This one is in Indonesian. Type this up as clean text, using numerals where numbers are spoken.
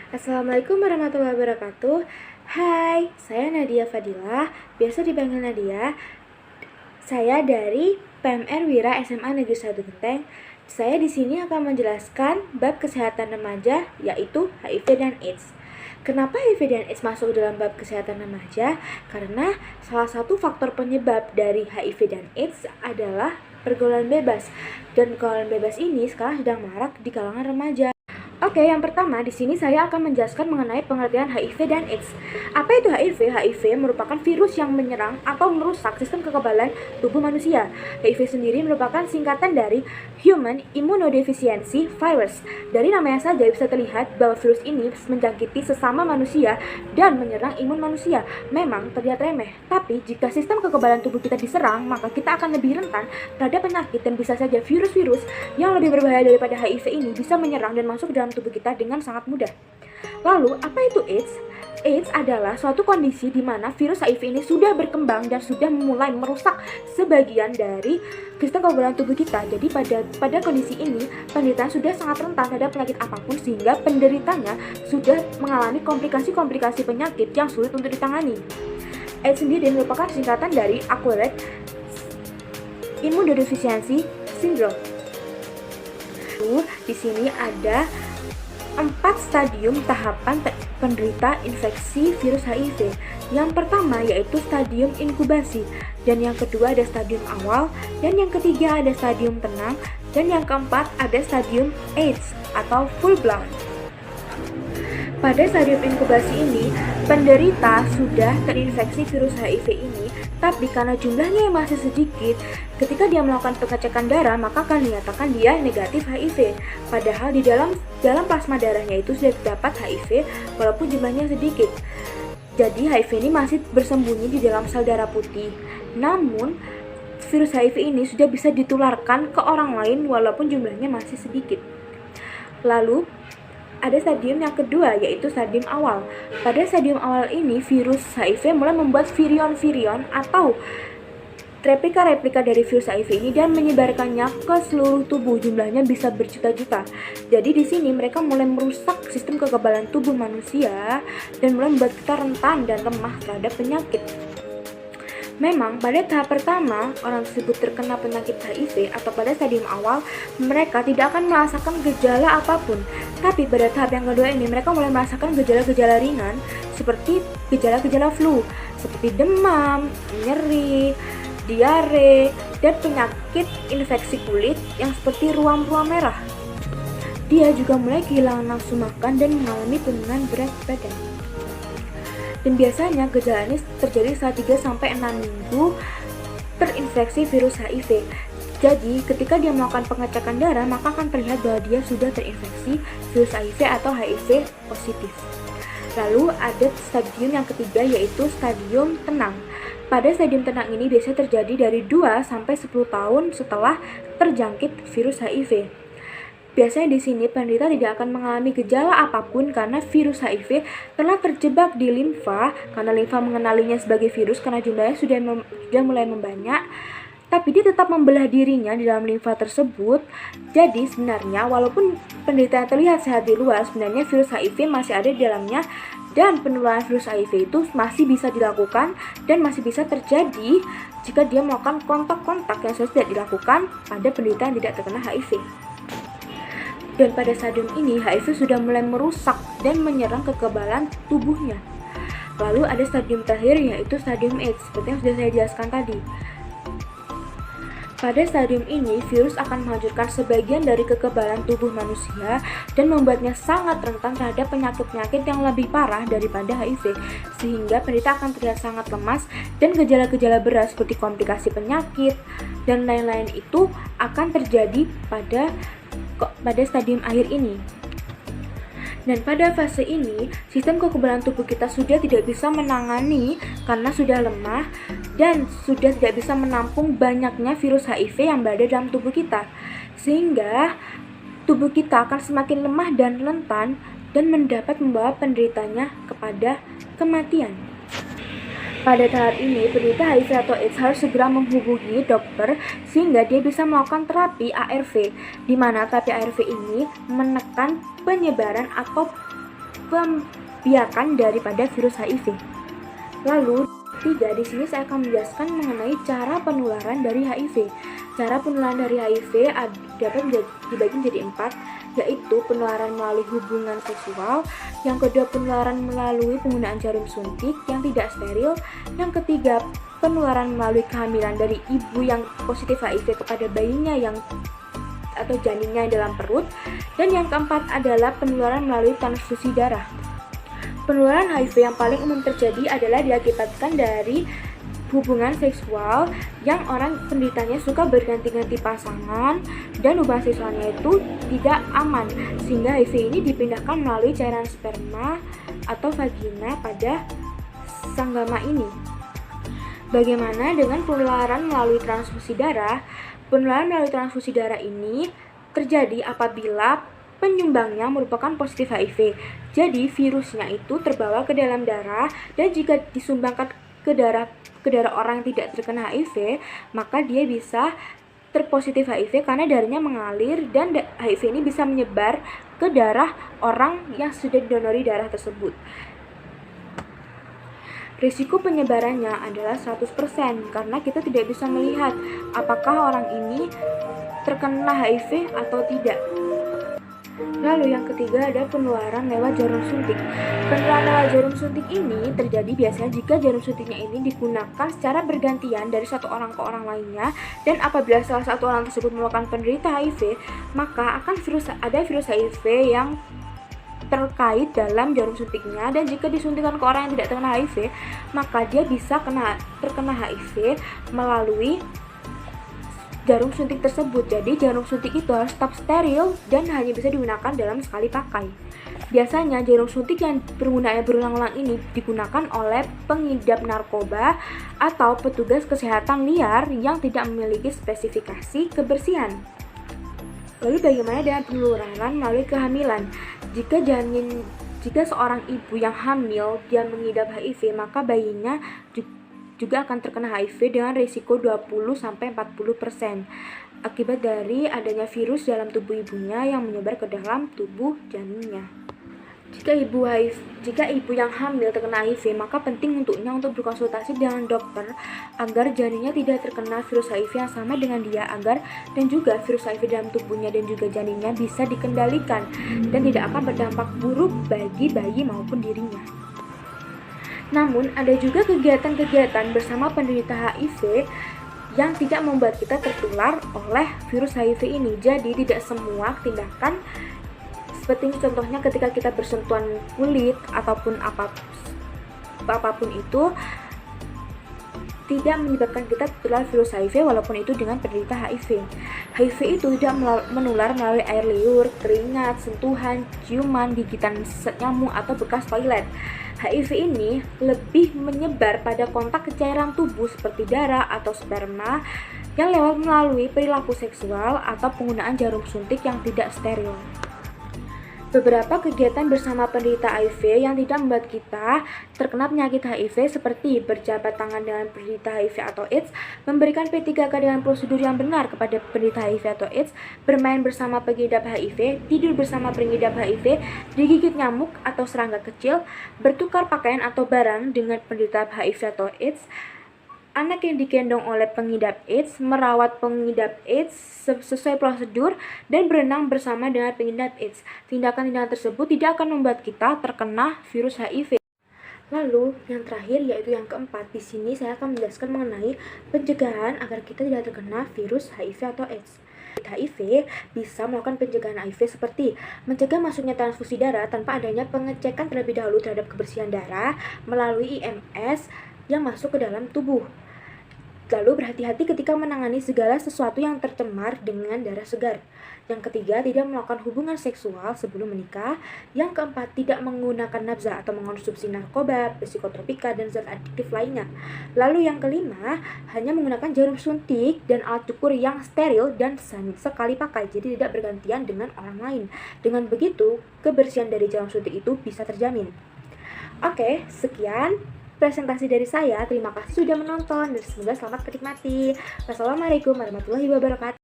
Assalamualaikum warahmatullahi wabarakatuh. Hai, saya Nadia Fadilah, biasa dipanggil Nadia. Saya dari PMR Wira SMA Negeri 1 Genteng. Saya di sini akan menjelaskan bab kesehatan remaja, yaitu HIV dan AIDS. Kenapa HIV dan AIDS masuk dalam bab kesehatan remaja? Karena salah satu faktor penyebab dari HIV dan AIDS adalah pergaulan bebas. Dan pergaulan bebas ini sekarang sedang marak di kalangan remaja. Oke, yang pertama di sini saya akan menjelaskan mengenai pengertian HIV dan AIDS. Apa itu HIV? HIV merupakan virus yang menyerang atau merusak sistem kekebalan tubuh manusia. HIV sendiri merupakan singkatan dari Human Immunodeficiency Virus. Dari namanya saja bisa terlihat bahwa virus ini menjangkiti sesama manusia dan menyerang imun manusia. Memang terlihat remeh, tapi jika sistem kekebalan tubuh kita diserang, maka kita akan lebih rentan terhadap penyakit dan bisa saja virus-virus yang lebih berbahaya daripada HIV ini bisa menyerang dan masuk dalam tubuh kita dengan sangat mudah. Lalu, apa itu AIDS? AIDS adalah suatu kondisi di mana virus HIV ini sudah berkembang dan sudah mulai merusak sebagian dari sistem kekebalan tubuh kita. Jadi pada kondisi ini, penderita sudah sangat rentan terhadap penyakit apapun sehingga penderitanya sudah mengalami komplikasi-komplikasi penyakit yang sulit untuk ditangani. AIDS sendiri merupakan singkatan dari Acquired Immunodeficiency Syndrome. Di sini ada 4 stadium tahapan penderita infeksi virus HIV. Yang pertama yaitu stadium inkubasi, dan yang kedua ada stadium awal, dan yang ketiga ada stadium tenang, dan yang keempat ada stadium AIDS atau full blown. Pada stadium inkubasi ini, penderita sudah terinfeksi virus HIV ini, tapi karena jumlahnya yang masih sedikit, ketika dia melakukan pengecekan darah, maka akan dinyatakan dia negatif HIV. Padahal di dalam plasma darahnya itu sudah terdapat HIV, walaupun jumlahnya sedikit. Jadi HIV ini masih bersembunyi di dalam sel darah putih. Namun, virus HIV ini sudah bisa ditularkan ke orang lain walaupun jumlahnya masih sedikit. Lalu, ada stadium yang kedua, yaitu stadium awal. Pada stadium awal ini, virus HIV mulai membuat virion-virion atau replika-replika dari virus HIV ini dan menyebarkannya ke seluruh tubuh. Jumlahnya bisa berjuta-juta. Jadi di sini mereka mulai merusak sistem kekebalan tubuh manusia dan mulai membuat kita rentan dan lemah terhadap penyakit. Memang pada tahap pertama orang tersebut terkena penyakit HIV atau pada stadium awal mereka tidak akan merasakan gejala apapun. Tapi pada tahap yang kedua ini mereka mulai merasakan gejala-gejala ringan seperti gejala-gejala flu, seperti demam, nyeri, diare, dan penyakit infeksi kulit yang seperti ruam-ruam merah. Dia juga mulai kehilangan nafsu makan dan mengalami penurunan berat badan. Dan biasanya gejala ini terjadi saat 3-6 minggu terinfeksi virus HIV. Jadi, ketika dia melakukan pengecekan darah, maka akan terlihat bahwa dia sudah terinfeksi virus HIV atau HIV positif. Lalu ada stadium yang ketiga, yaitu stadium tenang. Pada stadium tenang ini biasanya terjadi dari 2-10 tahun setelah terjangkit virus HIV. Biasanya di sini penderita tidak akan mengalami gejala apapun karena virus HIV telah terjebak di limfa, karena limfa mengenalinya sebagai virus karena jumlahnya sudah mulai membanyak. Tapi dia tetap membelah dirinya di dalam limfa tersebut. Jadi sebenarnya walaupun penderita terlihat sehat di luar, sebenarnya virus HIV masih ada di dalamnya dan penularan virus HIV itu masih bisa dilakukan dan masih bisa terjadi jika dia melakukan kontak-kontak yang sudah tidak dilakukan pada penderita yang tidak terkena HIV. Dan pada stadium ini HIV sudah mulai merusak dan menyerang kekebalan tubuhnya. Lalu ada stadium terakhir yaitu stadium AIDS, seperti yang sudah saya jelaskan tadi. Pada stadium ini, virus akan menghancurkan sebagian dari kekebalan tubuh manusia dan membuatnya sangat rentan terhadap penyakit-penyakit yang lebih parah daripada HIV, sehingga penderita akan terlihat sangat lemas dan gejala-gejala berat seperti komplikasi penyakit dan lain-lain itu akan terjadi pada stadium akhir ini. Dan pada fase ini, sistem kekebalan tubuh kita sudah tidak bisa menangani karena sudah lemah dan sudah tidak bisa menampung banyaknya virus HIV yang berada dalam tubuh kita. Sehingga tubuh kita akan semakin lemah dan rentan dan mendapat membawa penderitanya kepada kematian. Pada tahap ini, penderita HIV atau AIDS harus segera menghubungi dokter sehingga dia bisa melakukan terapi ARV, di mana terapi ARV ini menekan penyebaran atau pembiakan daripada virus HIV. Lalu, di sini saya akan menjelaskan mengenai cara penularan dari HIV. Cara penularan dari HIV dapat dibagi menjadi 4, yaitu penularan melalui hubungan seksual, yang kedua penularan melalui penggunaan jarum suntik yang tidak steril, yang ketiga penularan melalui kehamilan dari ibu yang positif HIV kepada bayinya atau janinnya dalam perut, dan yang keempat adalah penularan melalui transfusi darah. Penularan HIV yang paling umum terjadi adalah diakibatkan dari hubungan seksual yang orang penderitanya suka berganti-ganti pasangan dan hubungan seksualnya itu tidak aman, sehingga HIV ini dipindahkan melalui cairan sperma atau vagina pada sanggama ini. Bagaimana dengan penularan melalui transfusi darah? Penularan melalui transfusi darah ini terjadi apabila penyumbangnya merupakan positif HIV. Jadi virusnya itu terbawa ke dalam darah, dan jika disumbangkan ke darah orang yang tidak terkena HIV, maka dia bisa terpositif HIV karena darahnya mengalir, dan HIV ini bisa menyebar ke darah orang yang sudah didonori darah tersebut. Risiko penyebarannya adalah 100% karena kita tidak bisa melihat apakah orang ini terkena HIV atau tidak. Lalu yang ketiga ada penularan lewat jarum suntik. Penularan lewat jarum suntik ini terjadi biasanya jika jarum suntiknya ini digunakan secara bergantian dari satu orang ke orang lainnya, dan apabila salah satu orang tersebut merupakan penderita HIV, maka akan ada virus HIV yang terkait dalam jarum suntiknya, dan jika disuntikan ke orang yang tidak terkena HIV, maka dia bisa terkena HIV melalui jarum suntik tersebut. Jadi jarum suntik itu harus tetap steril dan hanya bisa digunakan dalam sekali pakai. Biasanya jarum suntik yang penggunaannya berulang-ulang ini digunakan oleh pengidap narkoba atau petugas kesehatan liar yang tidak memiliki spesifikasi kebersihan. Lalu bagaimana dengan penularan melalui kehamilan? Jika seorang ibu yang hamil dia mengidap HIV, maka bayinya juga akan terkena HIV dengan risiko 20-40% akibat dari adanya virus dalam tubuh ibunya yang menyebar ke dalam tubuh janinnya. Jika ibu yang hamil terkena HIV, maka penting untuknya untuk berkonsultasi dengan dokter agar janinnya tidak terkena virus HIV yang sama dengan dia, dan juga virus HIV dalam tubuhnya dan juga janinnya bisa dikendalikan dan tidak akan berdampak buruk bagi bayi maupun dirinya. Namun, ada juga kegiatan-kegiatan bersama penderita HIV yang tidak membuat kita tertular oleh virus HIV ini. Jadi, tidak semua tindakan seperti contohnya ketika kita bersentuhan kulit ataupun apapun itu tidak menyebabkan kita tertular virus HIV walaupun itu dengan penderita HIV. HIV itu tidak menular melalui air liur, keringat, sentuhan, ciuman, gigitan nyamuk atau bekas toilet. HIV ini lebih menyebar pada kontak cairan tubuh seperti darah atau sperma yang lewat melalui perilaku seksual atau penggunaan jarum suntik yang tidak steril. Beberapa kegiatan bersama penderita HIV yang tidak membuat kita terkena penyakit HIV seperti berjabat tangan dengan penderita HIV atau AIDS, memberikan P3K dengan prosedur yang benar kepada penderita HIV atau AIDS, bermain bersama pengidap HIV, tidur bersama pengidap HIV, digigit nyamuk atau serangga kecil, bertukar pakaian atau barang dengan penderita HIV atau AIDS, anak yang digendong oleh pengidap AIDS, merawat pengidap AIDS sesuai prosedur, dan berenang bersama dengan pengidap AIDS. Tindakan-tindakan tersebut tidak akan membuat kita terkena virus HIV. Lalu, yang terakhir yaitu yang keempat. Di sini saya akan menjelaskan mengenai pencegahan agar kita tidak terkena virus HIV atau AIDS. HIV bisa melakukan pencegahan HIV seperti mencegah masuknya transfusi darah tanpa adanya pengecekan terlebih dahulu terhadap kebersihan darah melalui IMS yang masuk ke dalam tubuh. Lalu berhati-hati ketika menangani segala sesuatu yang tercemar dengan darah segar. Yang ketiga, tidak melakukan hubungan seksual sebelum menikah. Yang keempat, tidak menggunakan nafsa atau mengonsumsi narkoba, psikotropika, dan zat adiktif lainnya. Lalu yang kelima, hanya menggunakan jarum suntik dan alat cukur yang steril dan sekali pakai, jadi tidak bergantian dengan orang lain. Dengan begitu, kebersihan dari jarum suntik itu bisa terjamin. Oke, sekian presentasi dari saya. Terima kasih sudah menonton dan semoga selamat menikmati. Wassalamualaikum warahmatullahi wabarakatuh.